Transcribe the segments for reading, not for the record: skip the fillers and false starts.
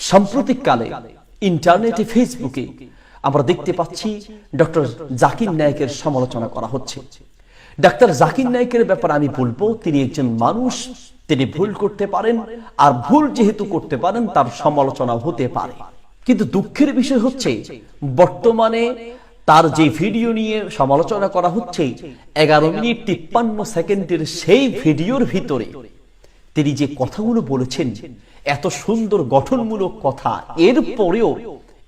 সাম্প্রতিককালে ইন্টারনেটে, ফেসবুকে আমরা দেখতে পাচ্ছি ডক্টর জাকির নায়েকের সমালোচনা করা হচ্ছে। ডাক্তার জাকির নায়েকের ব্যাপারে আমি বলবো, তিনি একজন মানুষ, তিনি ভুল করতে পারেন, আর ভুল যেহেতু করতে পারেন তার সমালোচনা হতে পারে। কিন্তু দুঃখের বিষয় হচ্ছে বর্তমানে তার যে ভিডিও নিয়ে সমালোচনা করা হচ্ছে 11 মিনিট 53 সেকেন্ডের সেই ভিডিওর ভিতরে তিনি যে কথাগুলো বলেছেন, এত সুন্দর গঠনমূলক কথা, এরপরেও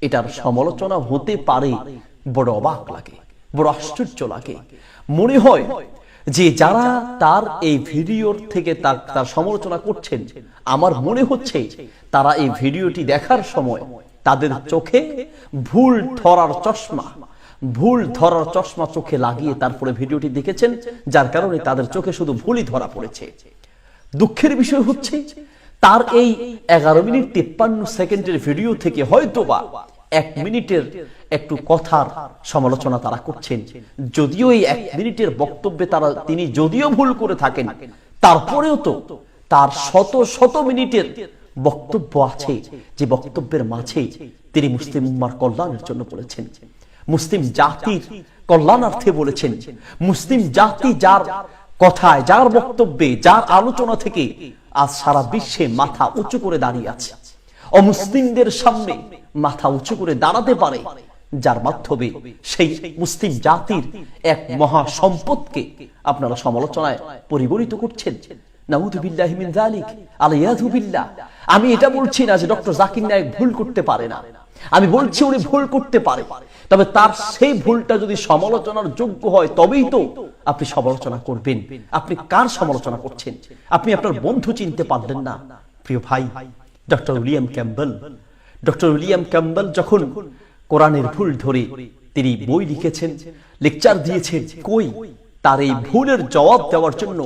এটার সমালোচনা হতে পারে, বড় অবাক লাগে, বড় আশ্চর্য লাগে। মনে হয় যে যারা তার এই ভিডিওর থেকে তার সমালোচনা করছেন, আমার মনে হচ্ছে তারা এই ভিডিওটি দেখার সময় তাদের চোখে ভুল ধরার চশমা চোখে লাগিয়ে তারপরে ভিডিওটি দেখেছেন, যার কারণে তাদের চোখে শুধু ভুলই ধরা পড়েছে। দুঃখের বিষয় হচ্ছে তার এই 11 মিনিট 53 সেকেন্ডের ভিডিও থেকে হয়তোবা 1 মিনিটের একটু কথার সমালোচনা তারা করছেন। যদিও এই 1 মিনিটের বক্তব্যে তিনি যদিও ভুল করে থাকেন, তারপরেও তো তার শত মিনিটের বক্তব্য আছে, যে বক্তব্যের মাঝে তিনি মুসলিম উম্মার কল্যাণের জন্য বলেছেন, মুসলিম জাতির কল্যাণার্থে বলেছেন। মুসলিম জাতি যার কথায়, যার বক্তব্যে, যার আলোচনা থেকে আজ সারা বিশ্বে মাথা উঁচু করে দাঁড়িয়ে আছে, অমুসলিমদের সামনে মাথা উঁচু করে দাঁড়াতে পারে, যার মাধ্যমে সেই মুসলিম জাতির এক মহা সম্পদকে আপনারা সমালোচনায় পরিগণিত করছেন। নাউযুবিল্লাহি মিন যালিক, আলিয়াযু বিল্লাহ। আমি এটা বলছি না যে ডক্টর জাকির নায়েক ভুল করতে পারে না, আমি বলছি উনি ভুল করতে পারে, তবে তার সেই ভুলটা যদি সমালোচনার যোগ্য হয় তবেই তো আপনি সমালোচনা করবেন। আপনি কার সমালোচনা করছেন? আপনি আপনার বন্ধু চিনতে পারলেন না? প্রিয় ভাই, ডক্টর উইলিয়াম ক্যাম্বেল যখন কোরআনের ভুল ধরে তিনি বই লিখেছেন, লেকচার দিয়েছেন, কই তার এই ভুলের জবাব দেওয়ার জন্য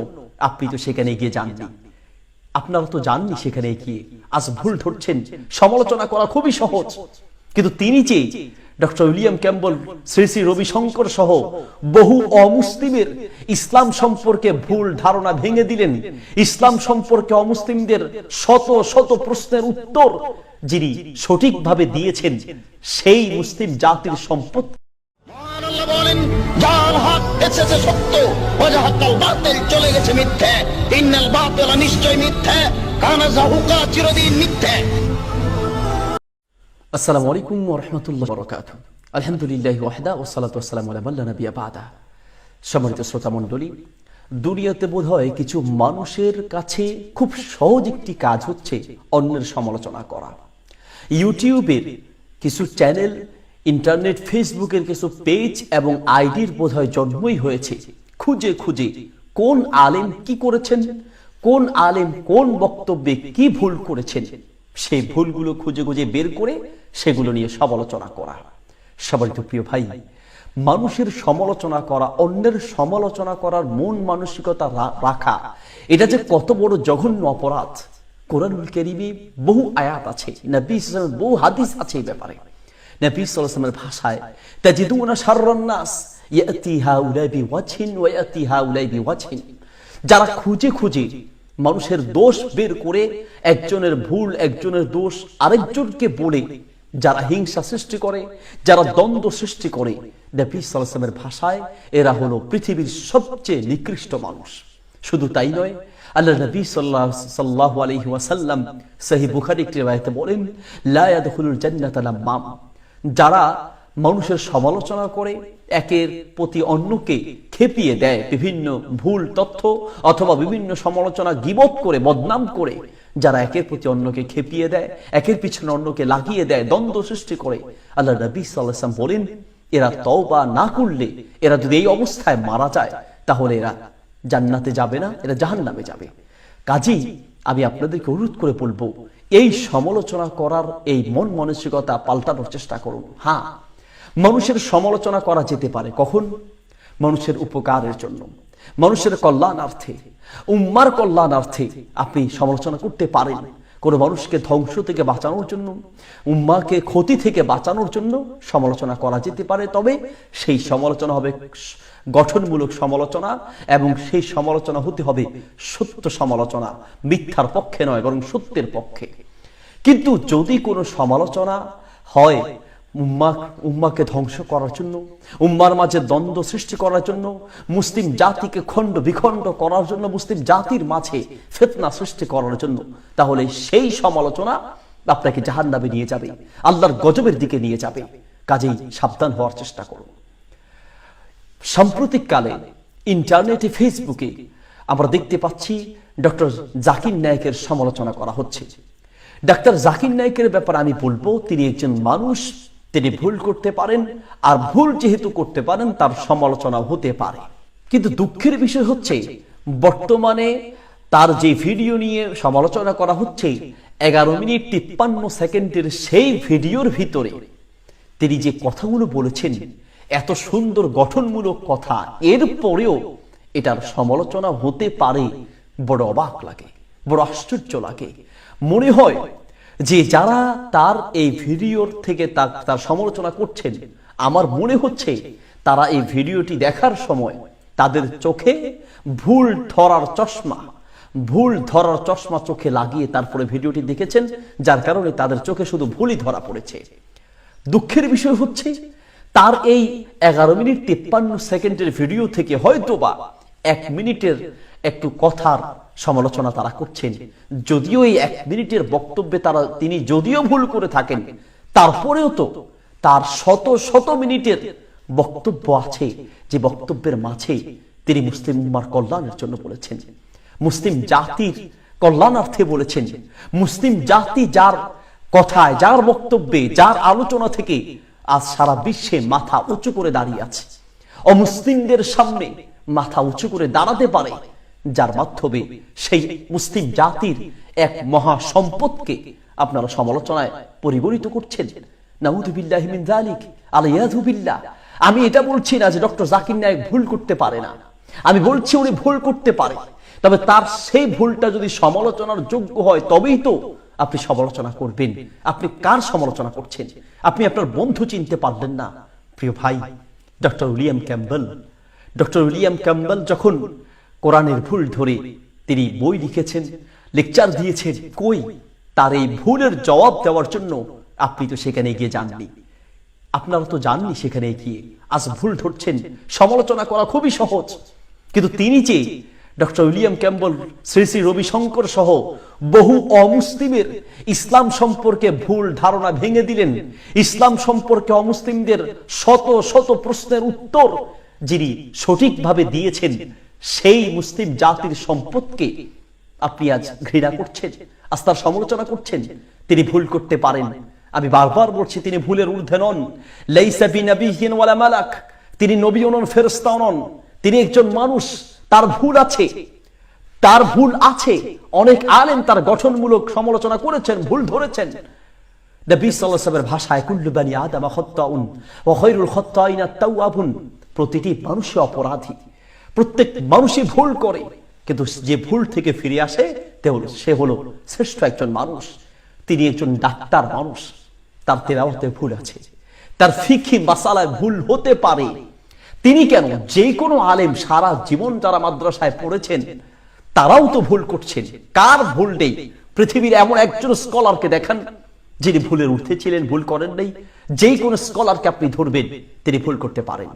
আপনি তো সেখানে গিয়ে যাননি, আপনারা তো জাননি সেখানে গিয়ে। আজ ভুল ধরছেন, সমালোচনা করা খুবই সহজ, কিন্তু তিনি যে doctor William Campbell, Shri Shri Ravishankar সহ বহু অমুসলিমের ইসলাম সম্পর্কে ভুল ধারণা ভেঙে দিলেন, ইসলাম সম্পর্কে অমুসলিমদের শত প্রশ্নের উত্তর যিনি সঠিকভাবে দিয়েছেন, সেই মুসলিম জাতির সম্পদ বলেন, যার হক এসেছে সত্য, ওয়াজাহাকাল বাতিল, চলে গেছে মিথ্যা। ইন্নাল বাতিলা নিশ্চয় মিথ্যা, কানা যাহুকা চিরদিন মিথ্যা। আসসালামু আলাইকুম ওয়া রাহমাতুল্লাহি ওয়া বারাকাতুহু। আলহামদুলিল্লাহি ওয়াহদা ওয়া সালাতু ওয়াসসালামু আলা মান লা নাবিয়্যা বা'দা। সম্মানিত শ্রোতা মণ্ডলী, দুনিয়াতে বোধহয় কিছু মানুষের কাছে খুব সহজ একটি কাজ হচ্ছে অন্যের সমালোচনা করা। ইউটিউবের কিছু চ্যানেল, ইন্টারনেট, ফেসবুকের কিছু পেজ এবং আইডির বোধহয় জন্মই হয়েছে খুঁজে কোন আলেম কি করেছেন, কোন আলেম কোন বক্তব্যে কি ভুল করেছেন, সেই ভুলগুলো খুঁজে বের করে সেগুলো নিয়ে সমালোচনা করা। সম্মানিত প্রিয় ভাই, মানুষের সমালোচনা করা, অন্যের সমালোচনা করার মন মানসিকতা রাখা, এটা যে কত বড় জঘন্য অপরাধ। কোরআনুল কারীমে বহু আয়াত আছে, নবী সাল্লাল্লাহু আলাইহি ওয়াসাল্লাম বহু হাদিস আছে এই ব্যাপারে। নবী সাল্লাল্লাহু আলাইহি ওয়াসাল্লামের ভাষায়, তাজিদুনা শাররান নাস ইয়াতি হাউলাই বিওয়াজহিন ওয়া ইয়াতি হাউলাই বিওয়াজহিন, যারা খুঁজে মানুষের দোষ বের করে, একজনের ভুল, একজনের দোষ আরেকজনকে বলে যারা হিংসা সৃষ্টি করে, যারা দ্বন্দ্ব সৃষ্টি করে, নবী সাল্লাল্লাহু আলাইহি ওয়াসাল্লামের ভাষায় এরা হলো পৃথিবীর সবচেয়ে নিকৃষ্ট মানুষ। শুধু তাই নয়, আল্লাহ নবী সাল্লাল্লাহু আলাইহি ওয়াসাল্লাম সহিহ বুখারী একটি riwayate বলেন, লা ইয়াদখুলুল জান্নাতা লাম্মাম, যারা মানুষের সমালোচনা করে, একের প্রতি অন্যকে খেপিয়ে দেয়, বিভিন্ন ভুল তথ্য অথবা বিভিন্ন সমালোচনা, গীবত করে, বদনাম করে, যারা একের প্রতি অন্যকে খেপিয়ে দেয়, একের পিছনে অন্যকে লাগিয়ে দেয়, দ্বন্দ্ব সৃষ্টি করে, আল্লাহ নবী সাল্লাল্লাহু আলাইহি ওয়াসাল্লাম বলেন, এরা তওবা না করলে, এরা যদি এই অবস্থায় মারা যায়, তাহলে এরা জান্নাতে যাবে না, এরা জাহান্নামে যাবে। কাজেই আমি আপনাদেরকে অনুরোধ করে বলবো, এই সমালোচনা করার এই মন মানসিকতা পাল্টানোর চেষ্টা করুন। হ্যাঁ, মানুষের সমালোচনা করা যেতে পারে কখন? মানুষের উপকারের জন্য, মানুষের কল্যাণার্থে, উম্মার কল্যাণার্থে আপনি সমালোচনা করতে পারেন। কোন মানুষকে ধ্বংস থেকে বাঁচানোর জন্য, উম্মাকে ক্ষতি থেকে বাঁচানোর জন্য সমালোচনা করা যেতে পারে, তবে সেই সমালোচনা হবে গঠনমূলক সমালোচনা, এবং সেই সমালোচনা হতে হবে সত্য সমালোচনা, মিথ্যার পক্ষে নয় বরং সত্যের পক্ষে। কিন্তু যদি কোনো সমালোচনা হয় উম্মাকে ধ্বংস করার জন্য, উম্মার মাঝে দ্বন্দ্ব সৃষ্টি করার জন্য, মুসলিম জাতিকে খণ্ড বিখণ্ড করার জন্য, মুসলিম জাতির মাঝে ফিতনা সৃষ্টি করার জন্য, তাহলে সেই সমালোচনা আপনাকে জাহান্নামে নিয়ে যাবে, আল্লাহর গজবের দিকে নিয়ে যাবে। কাজেই সাবধান হওয়ার চেষ্টা করুন। সাম্প্রতিককালে ইন্টারনেটে, ফেসবুকে আমরা দেখতে পাচ্ছি ডক্টর জাকির নায়েকের সমালোচনা করা হচ্ছে। ডাক্তার জাকির নায়েকের ব্যাপারে আমি বলবো, তিনি একজন মানুষ, তিনি ভুল করতে পারেন, আর ভুল যেহেতু করতে পারেন তার সমালোচনা হতে পারে। কিন্তু দুঃখের বিষয় হচ্ছে বর্তমানে তার যে ভিডিও নিয়ে সমালোচনা করা হচ্ছে 11 মিনিট 53 সেকেন্ডের সেই ভিডিওর ভিতরে তিনি যে কথাগুলো বলেছেন, এত সুন্দর গঠনমূলক কথা, এরপরেও এটার সমালোচনা হতে পারে, বড় অবাক লাগে, বড় আশ্চর্য লাগে। মনে হয় যে যারা তার এই ভিডিওর থেকে তার সমালোচনা করছেন, আমার মনে হচ্ছে তারা এই ভিডিওটি দেখার সময় তাদের চোখে ভুল ধরার চশমা চোখে লাগিয়ে তারপরে ভিডিওটি দেখেছেন, যার কারণে তাদের চোখে শুধু ভুলই ধরা পড়েছে। দুঃখের বিষয় হচ্ছে তার এই 11 মিনিট 53 সেকেন্ডের ভিডিও থেকে হয়তোবা 1 মিনিটের একটু কথার সমালোচনা তারা করছেন। যদিও এই 1 মিনিটের বক্তব্যে তিনি যদিও ভুল করে থাকেন, তারপরেও তো তার শত শত মিনিটের বক্তব্য আছে, যে বক্তব্যের মাঝে তিনি মুসলিম উম্মার কল্যাণের জন্য বলেছেন, মুসলিম জাতির কল্যাণার্থে বলেছেন। মুসলিম জাতি যার কথায়, যার বক্তব্যে, যার আলোচনা থেকে আজ সারা বিশ্বে মাথা উঁচু করে দাঁড়িয়ে আছে, অমুসলিমদের সামনে মাথা উঁচু করে দাঁড়াতে পারে, যার মাধ্যমে সেই মুসলিম জাতির এক মহা সম্পদকে আপনারা সমালোচনায় পরিগণিত করছেন। নাউযুবিল্লাহি মিন যালিক, আলিয়াযু বিল্লাহ। আমি এটা বলছি না যে ডক্টর জাকির নায়েক ভুল করতে পারে না, আমি বলছি উনি ভুল করতে পারে, তবে তার সেই ভুলটা যদি সমালোচনার যোগ্য হয় তবেই তো আপনি সমালোচনা করবেন। আপনি কার সমালোচনা করছেন? আপনি আপনার বন্ধু চিনতে পারলেন না। প্রিয় ভাই, ডক্টর উইলিয়াম ক্যাম্বেল যখন কোরআনের ভুল ধরে তিনি বই লিখেছেন, লেকচার দিয়েছেন, কই তার এই ভুলের জবাব দেওয়ার জন্য আপনি তো সেখানে গিয়ে যাননি, আপনারা তো জাননি সেখানে গিয়ে। আজ ভুল ধরছেন, সমালোচনা করা খুবই সহজ, কিন্তু তিনি যে doctor William Campbell, Shri Shri Ravishankar সহ বহু অমুসলিমের ইসলাম সম্পর্কে ভুল ধারণা ভেঙে দিলেন, ইসলাম সম্পর্কে অমুসলিমদের শত শত প্রশ্নের উত্তর যিনি সঠিকভাবে দিয়েছেন, সেই মুসলিম জাতির সম্পদকে আপনি আজ ঘৃণা করছেন, আজ তার সমালোচনা করছেন। তিনি ভুল করতে পারেন, আমি বারবার বলছি, তিনি ভুলের ঊর্ধ্বে নন। লাইসা বিনাবিয়্যিন ওয়ালা মালাক, তিনি নবীও নন, ফেরেশতাও নন, তিনি একজন মানুষ। তার ভুল আছে, অনেক আলেম তার গঠনমূলক সমালোচনা করেছেন, ভুল ধরেছেন। নবী সাল্লাল্লাহু আলাইহি ওয়াসাল্লামের ভাষায় কুল্লু বানি আদম খাত্তাউন ওয়া খায়রুল খাত্তাইনা তাওয়াবুন, প্রতিটি মানুষই অপরাধী, প্রত্যেক মানুষই ভুল করে, কিন্তু যে ভুল থেকে ফিরে আসে সে হলো শ্রেষ্ঠ একজন মানুষ। তিনি একজন ডাক্তার মানুষ, তার তেলাওয়াতে ভুল আছে, তার ফিকহি মাসালায় ভুল হতে পারে। তিনি কেন, যে কোনো আলেম সারা জীবন যারা মাদ্রাসায় পড়েছেন তারাও তো ভুল করছেন। কার ভুল নেই? পৃথিবীর এমন একজন স্কলারকে দেখান যিনি ভুলের ঊর্ধ্বে ছিলেন, ভুল করেন নাই। যে কোনো স্কলারকে আপনি ধরবেন, তিনি ভুল করতে পারেন।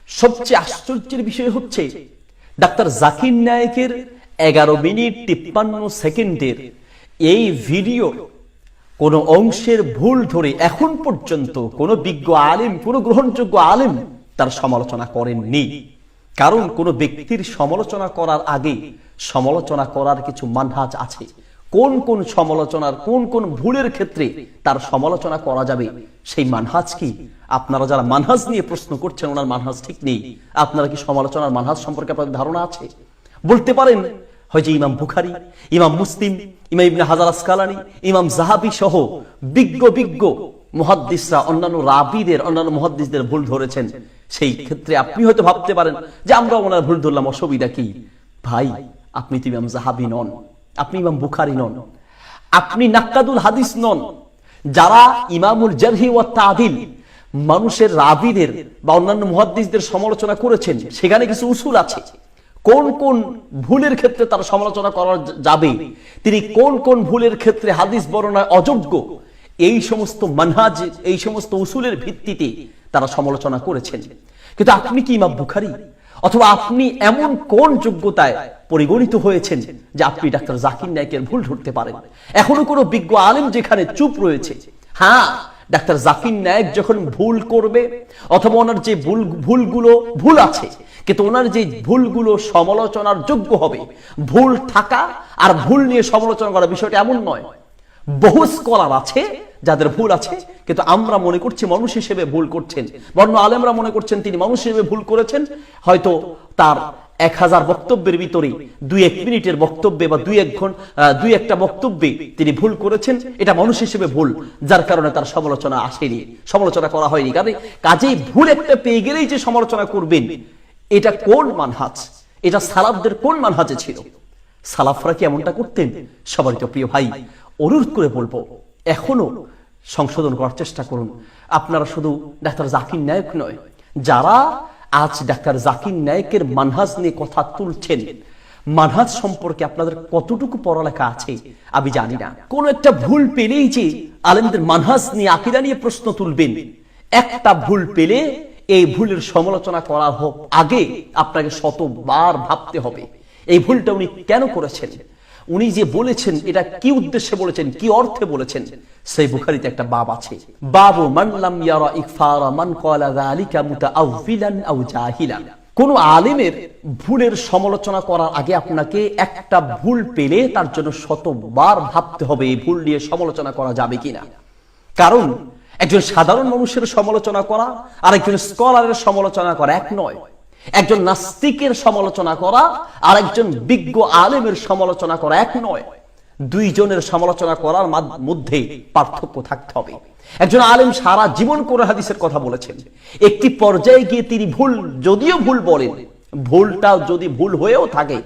সবচেয়ে আশ্চর্যের বিষয় হচ্ছে ডাক্তার জাকির নায়েকের 11 মিনিট 53 সেকেন্ডের এই ভিডিও কোন অংশের ভুল ধরে এখন পর্যন্ত কোন বিজ্ঞ আলেম, কোন গ্রহণযোগ্য আলেম তার সমালোচনা করেননি। কারণ কোন ব্যক্তির সমালোচনা করার আগে সমালোচনা করার কিছু মানহাজ আছে। কোন কোন সমালোচনার, কোন কোন ভুলের ক্ষেত্রে তার সমালোচনা করা যাবে, সেই মানহাজ কি? আপনারা যারা মানহাজ নিয়ে প্রশ্ন করছেন, ওনার মানহাজ ঠিক নেই। আপনারা কি সমালোচনার মানহাজ সম্পর্কে আপনাদের ধারণা আছে? বলতে পারেন হয়তো ইমাম বুখারী, ইমাম মুসলিম, ইমাম ইবনে হাজার আসকালানী, ইমাম যাহাবী সহ বিজ্ঞ মুহাদ্দিসরা অন্যান্য রাবীদের, অন্যান্য মুহাদ্দিসদের ভুল ধরেছেন। সেই ক্ষেত্রে আপনি হয়তো ভাবতে পারেন যে আমরা ওনার ভুল ধরলাম, অসুবিধা কি? ভাই, আপনি তো ইমাম যাহাবী নন, আপনি ইমাম বুখারী নন, আপনি নাক্কাদুল হাদিস নন। যারা ইমামুল জারহি ওয়া তা'দিল, মানুষের রাবীদের বা অন্যান্য মুহাদ্দিসদের সমালোচনা করেছেন, সেখানে কিছু উসুল আছে। কোন কোন ভুলের ক্ষেত্রে তার সমালোচনা করা যাবে, তিনি কোন কোন ভুলের ক্ষেত্রে হাদিস বর্ণনায় অযোগ্য, এই সমস্ত মানহাজ, এই সমস্ত উসুলের ভিত্তিতে তারা সমালোচনা করেছেন। কিন্তু আপনি কি ইমাম বুখারী, অথবা আপনি এমন কোন যোগ্যতায় পরিগণিত হয়েছেন যে আপনি ডাক্তার জাকির নায়েকের ভুল ধরতে পারেন? এখনো কোনো বিজ্ঞ আলেম যেখানে চুপ রয়েছে। হ্যাঁ, ডাক্তার জাকির নায়েক যখন ভুল করবে, অথবা ওনার যে ভুলগুলো ভুল আছে, কিন্তু ওনার যে ভুলগুলো সমালোচনার যোগ্য হবে, ভুল থাকা আর ভুল নিয়ে সমালোচনা করা বিষয়টা এমন নয়। বহু স্কলার আছে যাদের ভুল আছে, কিন্তু আমরা মনে করছি মানুষ হিসেবে ভুল করছেন, বর্ণ আলেমরা মনে করছেন তিনি মানুষ হিসেবে ভুল করেছেন। হয়তো তার 1000 বক্তব্যের ভিতরে 2-1 মিনিটের বক্তব্যে বা 2-একটা বক্তব্যে তিনি ভুল করেছেন, এটা মানুষ হিসেবে ভুল, যার কারণে তার সমালোচনা আসেনি, সমালোচনা করা হয়নি। কাজেই ভুল একটা পেয়ে গেলেই যে সমালোচনা করবেন, এটা কোন মানহাজ? এটা সালাফদের কোন মানহাজে ছিল? সালাফরা কি এমনটা করতেন? সবারই তো প্রিয় ভাই, অনুরোধ করে বলবো, এখনো সংশোধন করার চেষ্টা করুন। আপনারা শুধু ডাক্তার জাকির নায়েক নয়, যারা আজ ডাক্তার জাকির নায়েকের মানহাজ নিয়ে কথা তুলছেন, মানহাজ সম্পর্কে আপনাদের কতটুকু পড়ালেখা আছে আমি জানি না। কোন একটা ভুল পেলেই যে আলেমদের মানহাজ নিয়ে, আকীদা নিয়ে প্রশ্ন তুলবেন, একটা ভুল পেলে এই ভুলের সমালোচনা করার আগে আপনাকে শতবার ভাবতে হবে এই ভুলটা উনি কেন করেছেন, উনি যে বলেছেন এটা কি উদ্দেশ্যে বলেছেন, কি অর্থে বলেছেন। সেই বুখারীতে একটা বাব আছে, বাবু মান লাম ইয়ারা ইকফারা মান ক্বালা যালিকা মুতাআওয়িলান আও জাহিলান। কোন আলেমের ভুলের সমালোচনা করার আগে আপনাকে একটা ভুল পেলে তার জন্য শতবার ভাবতে হবে এই ভুল নিয়ে সমালোচনা করা যাবে কিনা। কারণ একজন সাধারণ মানুষের সমালোচনা করা আর একজন স্কলারের সমালোচনা করা এক নয়। একজন নাস্তিকের সমালোচনা করা আর একজন বিজ্ঞ আলেমের সমালোচনা করা এক নয়। দুইজনের সমালোচনা করার মধ্যে পার্থক্য থাকতে হবে। একজন আলেম সারা জীবন কোরআন হাদিসের কথা বলেছেন, একটি পর্যায়ে গিয়ে তিনি যদিও ভুল বলেন, ভুলটা যদি ভুল হয়েও থাকে,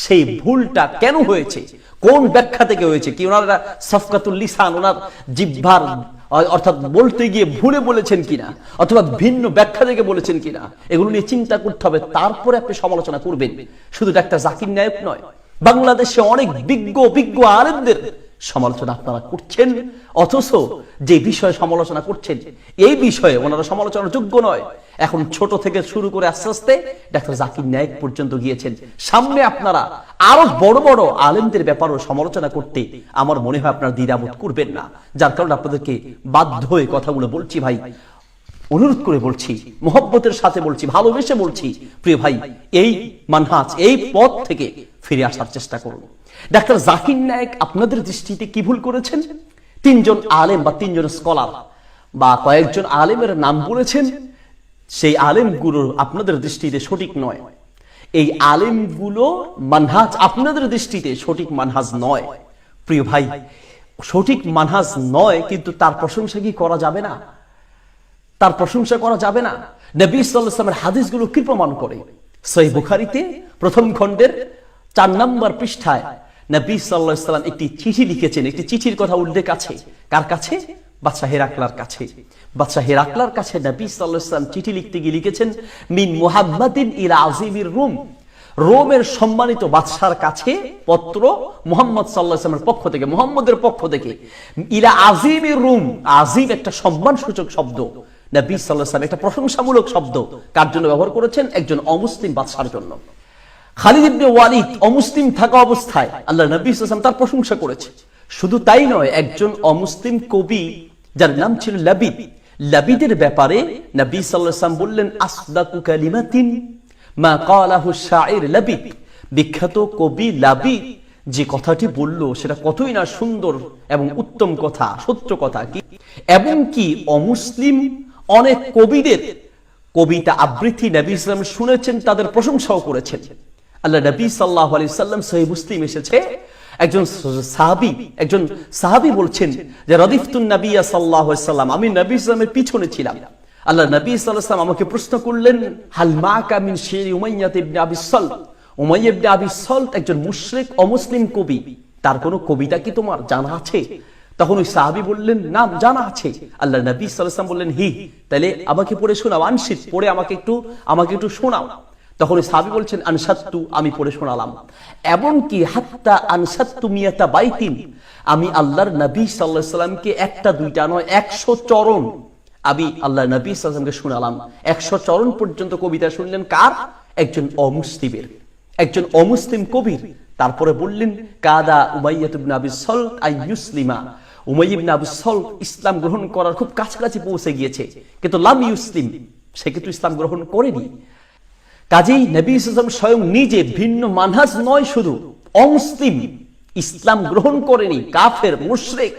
সেই ভুলটা কেন হয়েছে, কোন ব্যাখ্যা থেকে হয়েছে, কি ওনারা সফকাতুল লিসান, ওনার জিহ্বার অর্থাৎ বলতে গিয়ে ভুলে বলেছেন কিনা, অথবা ভিন্ন ব্যাখ্যা থেকে বলেছেন কিনা, এগুলো নিয়ে চিন্তা করতে হবে, তারপরে আপনি সমালোচনা করবেন। শুধু ডাক্তার জাকির নায়েক নয়, বাংলাদেশে অনেক বিজ্ঞ আলেমদের সমালোচনা আপনারা করছেন, অথচ যে বিষয়ে সমালোচনা করছেন এই বিষয়ে ওনারা সমালোচনার যোগ্য নয়। এখন ছোট থেকে শুরু করে আস্তে আস্তে ডাক্তার জাকির নায়েক পর্যন্ত গিয়েছেন। সামনে আপনারা আরো বড় বড় আলেমদের ব্যাপারেও সমালোচনা করতে আমার মনে হয় আপনারা দ্বিধাবোধ করবেন না। যার কারণে আপনাদেরকে বাধ্য হয়ে কথাগুলো বলছি ভাই, অনুরোধ করে বলছি, মোহব্বতের সাথে বলছি, ভালোবেসে বলছি, প্রিয় ভাই, এই মানহাজ, এই পথ থেকে ফিরে আসার চেষ্টা করুন। ডাক্তার জাকির নায়েক আপনাদের দৃষ্টিতে কি ভুল করেছেন? 3 জন আলেম বা 3 জন স্কলার বা কয়েকজন আলেমের নাম বলেছেন, সেই আলেমগুলো আপনাদের দৃষ্টিতে সঠিক নয়। এই আলেমগুলো মানহাজ আপনাদের দৃষ্টিতে সঠিক মানহাজ নয়। প্রিয় ভাই, সঠিক মানহাজ নয়, কিন্তু তার প্রশংসা কি করা যাবে না? তার প্রশংসা করা যাবে না? নবী সাল্লাল্লাহু আলাইহি ওয়াসাল্লামের হাদিসগুলো কি প্রমাণ করে? সহিহ বুখারীতে প্রথম খণ্ডের 4 নম্বর পৃষ্ঠায় নবী সাল্লাল্লাহু আলাইহি ওয়াসাল্লাম একটি চিঠি লিখেছেন। একটি চিঠির কথা উল্লেখ আছে, কার কাছে? বাদশা হেরাকলার কাছে। বাদশা হেরাকলার কাছে নবী সাল্লাল্লাহু আলাইহি ওয়াসাল্লাম চিঠি লিখতে গিয়ে লিখেছেন, মিন মুহাম্মাদিন ইলা আযীমির রুম, রোমের সম্মানিত বাদশার কাছে পত্র, মুহাম্মদ সাল্লাল্লাহু আলাইহি ওয়াসাল্লামের পক্ষ থেকে, মুহাম্মদের পক্ষ থেকে। ইলা আযীমির রুম, আযীম একটা সম্মানসূচক শব্দ, নবী সাল্লাল্লাহু আলাইহি ওয়াসাল্লাম একটা প্রশংসামূলক শব্দ কার জন্য ব্যবহার করেছেন? একজন অমুসলিম বাদশার জন্য। খালিদ ইবনে ওয়ালিদ অমুসলিম থাকা অবস্থায় আল্লাহর নবী সাল্লাল্লাহু আলাইহি ওয়াসাল্লাম তার প্রশংসা করেছে। শুধু তাই নয়, একজন অমুসলিম কবি যার নাম ছিল লাবিদ, লাবিদের ব্যাপারে নবী সাল্লাল্লাহু আলাইহি ওয়াসাল্লাম বললেন, আসদাকু কালিমাতিন মা ক্বালাহু শাইর লাবিদ, বিখ্যাত কবি লাবিদ যে কথাটি বলল সেটা কতই না সুন্দর এবং উত্তম কথা, সত্য কথা। কি এবং কি অমুসলিম অনেক কবিদের কবিতা আবৃত্তি নবী সাল্লাল্লাহু আলাইহি ওয়াসাল্লাম শুনেছেন, তাদের প্রশংসাও করেছেন। আল্লাহ নবী সাল্লাল্লাহু আলাইহি ওয়াসাল্লাম, সহিহ মুসলিম এসেছে, একজন সাহাবী বলছেন যে রাদিফতুন নবী সাল্লাল্লাহু আলাইহি ওয়াসাল্লাম, আমি নবী সাল্লাল্লাহু আলাইহি ওয়াসাল্লামের পিছনে ছিলাম। আল্লাহ নবী সাল্লাল্লাহু আলাইহি ওয়াসাল্লাম আমাকে প্রশ্ন করলেন, হাল মাকা মিন শির উমাইয়া ইবনে আবি সাল্ত, উমাইয়া ইবনে আবি সাল্ত একজন মুশরিক অমুসলিম কবি, তার কোনো কবিতা কি তোমার জানা আছে? তখন ওই সাহাবী বললেন, নাম জানা আছে। আল্লাহ নবী সাল্লাল্লাহু আলাইহি ওয়াসাল্লাম বললেন, হি, তাহলে আমাকে পড়ে শোনাও, আনশিদ, পড়ে আমাকে একটু শোনাও। তখন ওই সাহাবী বলছেন আনসাত্তু, আমি পড়ে শোনালাম। এমনকি হাত্তা আনসাত্তু মিয়াতা বাইতিন, আমি আল্লাহর নবী সাল্লাল্লাহু আলাইহি সাল্লামকে একটা দুইটা নয় 100 চরণ আমি আল্লাহর নবী সাল্লাল্লাহু আলাইহি সাল্লামকে শোনালাম। 100 চরণ পর্যন্ত কবিতা শুনলেন কার? একজন অমুসলিমের, একজন অমুসলিম কবির। তারপরে বললেন কাদা উমাইয়া ইবনে আবি সল্ত আই ইউসলিমা, উমাইয়া ইবনে আবি সল্ত ইসলাম গ্রহণ করার খুব কাছাকাছি পৌঁছে গিয়েছে, কিন্তু লাম ইউসলিম, সে কিন্তু ইসলাম গ্রহণ করেনি। কাজেই নবী সাল্লাল্লাহু আলাইহি ওয়াসাল্লাম স্বয়ং নিজে ভিন্ন মানহাজ নয়, শুধু অমুসলিম ইসলাম গ্রহণ করেনি, কাফের মুশরিক,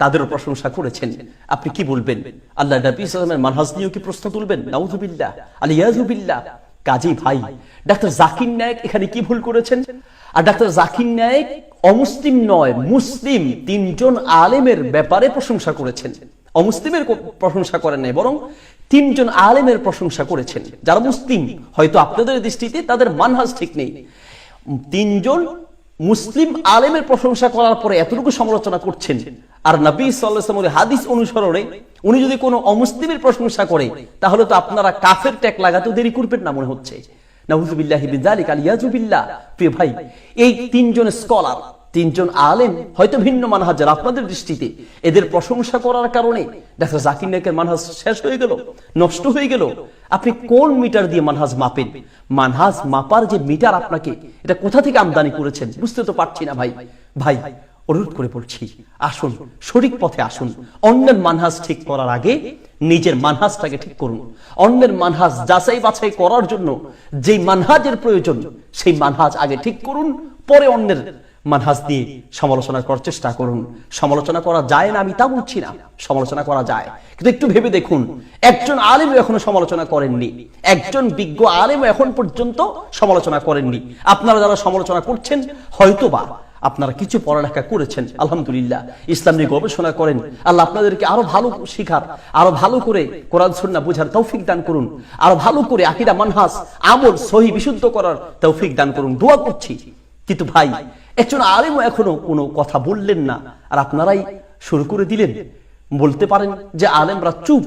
তাদেরও প্রশংসা করেছেন। আপনি কি বলবেন? আল্লাহ নবী সাল্লাল্লাহু আলাইহি ওয়াসাল্লামের মানহাজ নিয়েও কি প্রশ্ন তুলবেন? নাউযুবিল্লাহ, আলিয়াযুবিল্লাহ। কাজেই ভাই, ডাক্তার জাকির নায়েক এখানে কি ভুল করেছেন? আর ডাক্তার জাকির নায়েক অমুসলিম নয়, মুসলিম তিনজন আলেমের ব্যাপারে প্রশংসা করেছেন। অমুসলিমের প্রশংসা করেন নাই, বরং তিনজন আলেমের প্রশংসা করেছেন যারা মুসলিম। হয়তো আপনাদের দৃষ্টিতে তাদের মানহাজ ঠিক নেই। তিনজন মুসলিম আলেমের প্রশংসা করার পরে এতটুকু সমালোচনা করছেন, আর নবী সাল্লাল্লাহু আলাইহি ওয়াসাল্লামের হাদিস অনুসরণে উনি যদি কোনো অমুসলিমের প্রশংসা করে, তাহলে তো আপনারা কাফের ট্যাগ লাগাতেও দেরি করবেন না মনে হচ্ছে। নাউযুবিল্লাহি মিন যালিকা, আলিয়াযুবিল্লাহ। প্রিয় ভাই, এই তিনজন স্কলার, তিনজন আলেম হয়তো ভিন্ন মানহাজের আপনাদের দৃষ্টিতে, এদের প্রশংসা করার কারণে ডাক্তার জাকির নায়েকের মানহাজ শেষ হয়ে গেল, নষ্ট হয়ে গেল। আপনি কোন মিটার দিয়ে মানহাজ মাপেন? মানহাজ মাপার যে মিটার আপনাকে, এটা কোথা থেকে আমদানি করেছেন বুঝতে তো পারছি না ভাই। ভাই, অনুরোধ করে বলছি, আসুন সঠিক পথে আসুন। অন্যের মানহাজ ঠিক করার আগে নিজের মানহাজটাকে ঠিক করুন। অন্যের মানহাজ যাচাই বাছাই করার জন্য যেই মানহাজের প্রয়োজন, সেই মানহাজ আগে ঠিক করুন, পরে অন্যের মানহাজ দিয়ে সমালোচনা করার চেষ্টা করুন। সমালোচনা করা যায় না আমি তা বলছি না, সমালোচনা করা যায়, কিন্তু একটু ভেবে দেখুন, একজন আলেম এখনো সমালোচনা করেননি, একজন বিজ্ঞ আলেম এখন পর্যন্ত সমালোচনা করেননি। আপনারা যারা সমালোচনা করছেন, হয়তোবা আপনারা কিছু পড়ালেখা করেছেন, আলহামদুলিল্লাহ, ইসলাম নিয়ে গবেষণা করেন। আল্লাহ আপনাদেরকে আরো ভালো শিখার, আরো ভালো করে কোরআন সুন্নাহ বুঝার তৌফিক দান করুন, আরো ভালো করে আকীদা মানহাজ আমল সহি বিশুদ্ধ করার তৌফিক দান করুন, দোয়া করছি। কিন্তু ভাই, একজন আলেম এখনো কোনো কথা বললেন না, আর আপনারাই শুরু করে দিলেন। বলতে পারেন যে আলেমরা চুপ,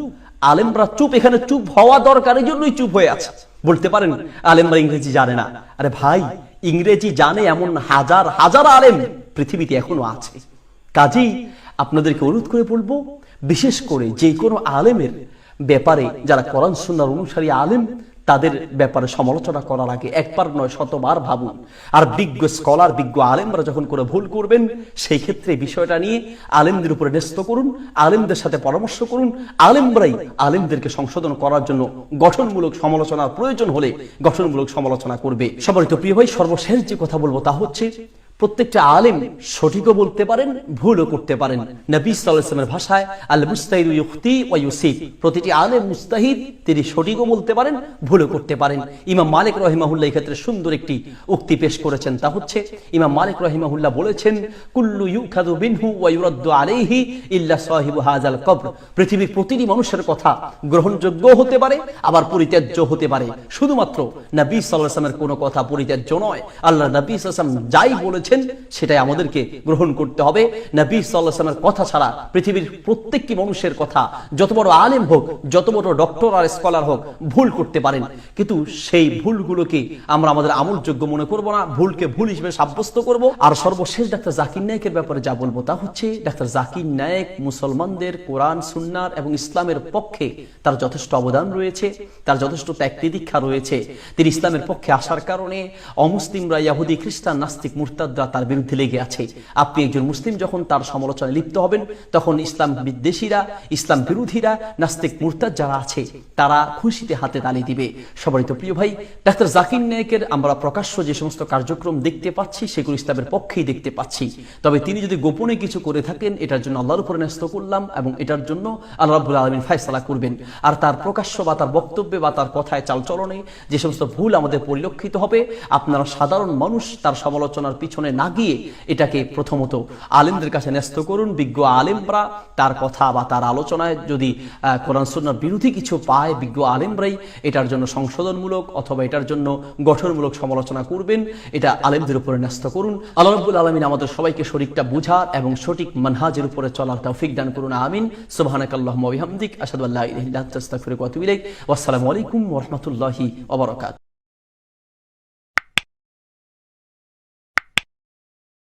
আলেমরা চুপ, এখানে চুপ হওয়া দরকার, এই জন্যই চুপ হয়ে আছে। বলতে পারেন আলেমরা ইংরেজি জানে না। আরে ভাই, ইংরেজি জানে এমন হাজার হাজার আলেম পৃথিবীতে এখনো আছে। কাজেই আপনাদেরকে অনুরোধ করে বলবো, বিশেষ করে যে কোনো আলেমের ব্যাপারে, যারা কোরআন সুন্নাহর অনুসারী আলেম, তাদের ব্যাপারে সমালোচনা করার আগে একবার নয় শতবার ভাবুন। আর বিজ্ঞ স্কলার, বিজ্ঞ আলেমরা যখন কোনো ভুল করবেন, সেই ক্ষেত্রে বিষয়টা নিয়ে আলেমদের উপরে ন্যস্ত করুন, আলেমদের সাথে পরামর্শ করুন। আলেমরাই আলেমদেরকে সংশোধন করার জন্য গঠনমূলক সমালোচনার প্রয়োজন হলে গঠনমূলক সমালোচনা করবে। সম্মানিত প্রিয় ভাই, সর্বশেষ যে কথা বলবো তা হচ্ছে, প্রত্যেকটা আলেম সঠিকও বলতে পারেন, ভুলও করতে পারেন। নবী সাল্লাল্লাহু আলাইহি ওয়াসাল্লামের ভাষায় আল মুস্তাহিদ ইউখতি ওয়া ইউসিব, প্রতিটি আলেম মুস্তাহিদ, তিনি সঠিকও বলতে পারেন, ভুলও করতে পারেন। ইমাম মালিক রাহিমাহুল্লাহ এই ক্ষেত্রে সুন্দর একটি উক্তি পেশ করেছেন, তা হচ্ছে ইমাম মালিক রাহিমাহুল্লাহ বলেছেন, কুল্লু ইউখাযু মিনহু ওয়া ইউরাদ্দু আলাইহি ইল্লা সাহিবু হাযাল কবর, পৃথিবীর প্রতিটি মানুষের কথা গ্রহণযোগ্য হতে পারে, আবার পরিত্যাজ্য হতে পারে, শুধুমাত্র নবী সাল্লাল্লাহু আলাইহি ওয়াসাল্লামের কোনো কথা পরিত্যাজ্য নয়। আল্লাহ নবী সাল্লাল্লাহু আলাইহি ওয়াসাল্লাম যাই বলেছেন সেটাই আমাদেরকে গ্রহণ করতে হবে। নবী সাল্লাল্লাহু আলাইহি ওয়াসাল্লামের কথা ছাড়া পৃথিবীর প্রত্যেকটি মানুষের কথা, যত বড় আলেম হোক, যত বড় ডক্টর আর স্কলার হোক, ভুল করতে পারেন, কিন্তু সেই ভুলগুলোকে আমরা আমাদের আমলযোগ্য মনে করব না, ভুলকে ভুল হিসেবে সাব্যস্ত করব। আর সর্বশেষ ডাক্তার জাকির নায়েকের ব্যাপারে যা বলবো তা হচ্ছে, ডাক্তার জাকির নায়েক মুসলমানদের কোরআন সুন্নাহ এবং ইসলামের পক্ষে তার যথেষ্ট অবদান রয়েছে, তার যথেষ্ট ত্যাগ তিতিক্ষা রয়েছে। তিনি ইসলামের পক্ষে আসার কারণে অমুসলিমরা, ইহুদি, খ্রিস্টান, নাস্তিক, মুরতাদরা তার বিরুদ্ধে লেগে আছে। আপনি একজন মুসলিম যখন তার সমালোচনায় লিপ্ত হবেন, তখন ইসলাম বিদ্বেষীরা, ইসলাম বিরোধীরা, নাস্তিক, মুরতাদ যারা আছে, তারা খুশিতে হাতে তালি দিবে। সম্মানিত প্রিয় ভাই, ডাক্তার জাকির নায়েকের আমরা প্রকাশ্য যে সমস্ত কার্যক্রম দেখতে পাচ্ছি, সেগুলো ইসলামের পক্ষেই দেখতে পাচ্ছি। তবে তিনি যদি গোপনে কিছু করে থাকেন, এটার জন্য আল্লাহর উপরে ন্যস্ত করলাম, এবং এটার জন্য আল্লাহ রাব্বুল আলামিন ফয়সালা করবেন। আর তার প্রকাশ্য বা তার বক্তব্যে বা তার কথায়, চালচলনে যে সমস্ত ভুল আমাদের পরিলক্ষিত হবে, আপনারা সাধারণ মানুষ তার সমালোচনার পিছনে না গিয়ে এটাকে প্রথমত আলেমদের কাছে ন্যস্ত করুন। বিজ্ঞ আলেমরা তার কথা বা তার আলোচনায় যদি কোরআন সুন্নাহর বিরোধী কিছু পায়, বিজ্ঞ আলেমরাই এটার জন্য সংশোধনমূলক অথবা এটার জন্য গঠনমূলক সমালোচনা করবেন। এটা আলেমদের উপরে ন্যস্ত করুন। আল্লাহ রাব্বুল আলামিন আমাদের সবাইকে সঠিকটা বুঝার এবং সঠিক মানহাজের উপরে চলার তৌফিক দান করুন, আমিন। সুবহানাকাল্লাহুম্মা ওয়া বিহামদিক, আশহাদু আল্লা ইলাহা ইল্লা আনতা, আস্তাগফিরুকা ওয়া আতুবু ইলাইক। ওয়া আসসালামু আলাইকুম ওয়া রাহমাতুল্লাহি ওয়া বারাকাতুহু।